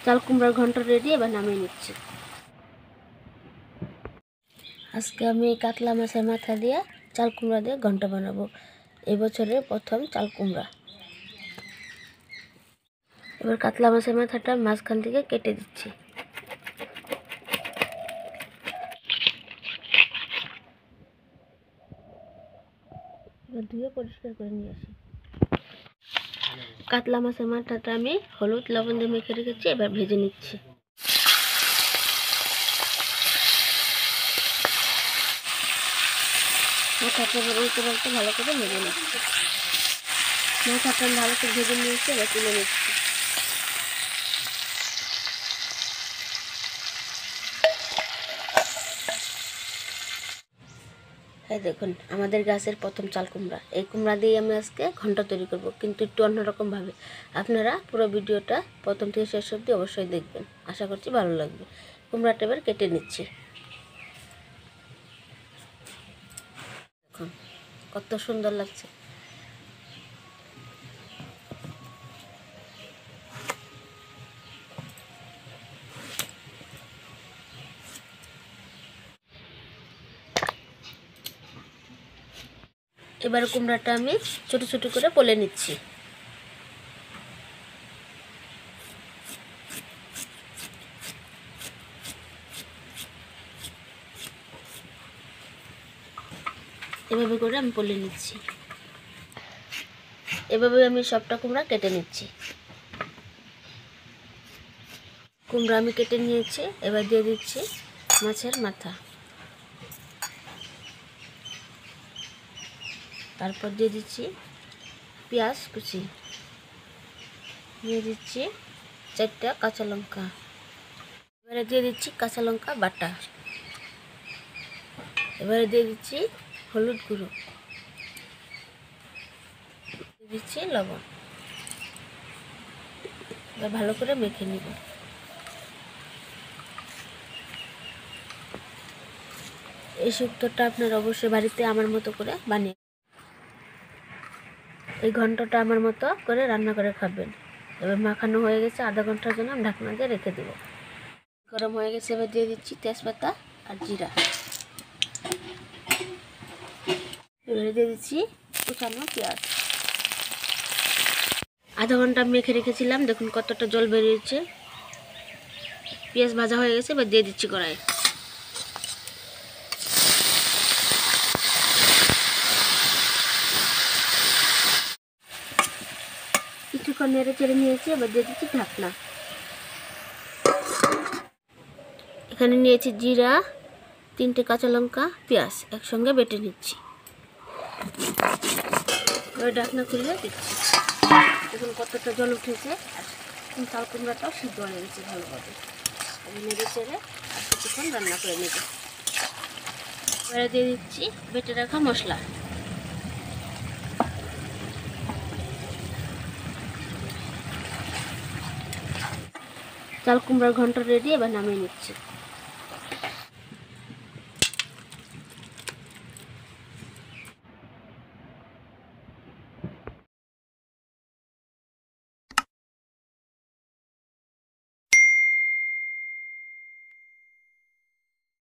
চাল কুমড়ার ঘন্ট রেডি, এবার নামিয়ে নিচ্ছি। আজকে আমি কাতলা মাছের মাথা দিয়ে চাল কুমড়া দিয়ে ঘন্ট বানাবো। এবছরের প্রথম চাল কুমড়া। এবার কাতলা মাছের মাথাটা মাঝখান থেকে কেটে দিচ্ছি। এবার ধুয়ে পরিষ্কার করে নিয়ে আসি। কাতলা মাছের মাথাটা আমি হলুদ লবণ দিয়ে মেখে রেখেছি, এবার ভেজে নিচ্ছি। মাথাটা উল্টে পাল্টে ভালো করে ভেজে নিচ্ছি। মাথাটা ভালো করে ভেজে নিয়েছি, এবার তুলে নিচ্ছি। এই দেখুন আমাদের গাছের প্রথম চাল কুমড়া। এই কুমড়া দিয়ে আমি আজকে ঘন্ট তৈরি করব, কিন্তু একটু অন্যরকম ভাবে। আপনারা পুরো ভিডিওটা প্রথম থেকে শেষ অবধি অবশ্যই দেখবেন, আশা করছি ভালো লাগবে। কুমড়াটা এবার কেটে নিচ্ছি। দেখুন কত সুন্দর লাগছে। এবার কুমড়াটা আমি ছোট ছোট করে পলে নিচ্ছি। এভাবে করে আমি পলে নিচ্ছি। এভাবে আমি সবটা কুমড়া কেটে নিচ্ছি। কুমড়া আমি কেটে নিয়েছি, এবার দিয়ে দিচ্ছি মাছের মাথা। তারপর দিয়ে দিচ্ছি পেঁয়াজ কুচি, দিয়ে দিচ্ছি 4টা কাঁচা লঙ্কা, এবারে দিয়ে দিচ্ছি কাঁচা লঙ্কা বাটা, এবারে দিয়ে দিচ্ছি হলুদ গুঁড়ো, দিয়ে দিচ্ছি লবণ। এবার ভালো করে মেখে নিব। এই শুক্তোটা আপনারা অবশ্যই বাড়িতে আমার মতো করে বানিয়ে, এই ঘন্টটা আমার মতো করে রান্না করে খাবেন। এবার মাখানো হয়ে গেছে, আধা ঘন্টার জন্য আমি ঢাকনা দিয়ে রেখে দেবো। গরম হয়ে গেছে, এবার দিয়ে দিচ্ছি তেজপাতা আর জিরা, এবারে দিয়ে দিচ্ছি কুচানো পেঁয়াজ। আধা ঘন্টা মেখে রেখেছিলাম, দেখুন কতটা জল বেরিয়েছে। পেঁয়াজ ভাজা হয়ে গেছে, এবার দিয়ে দিচ্ছি কড়াই। কিছুক্ষণ নেড়ে চেড়ে নিয়েছি, এবার দিয়ে দিচ্ছি ঢাকনা। এখানে নিয়েছি জিরা, 3টে কাঁচা লঙ্কা, পেঁয়াজ একসঙ্গে বেটে নিচ্ছি। এবার ঢাকনা খুলে দিচ্ছি। দেখুন কতটা জল উঠেছে, আর চাল কুমড়াটাও সিদ্ধ হয়ে গেছে ভালোভাবে। আমি নেড়ে চেড়ে আর কিছুক্ষণ রান্না করে নেব। এবারে দিয়ে দিচ্ছি বেটে রাখা মশলা। চাল কুমড়ার ঘন্ট রেডি, এবার নামিয়ে নিচ্ছি।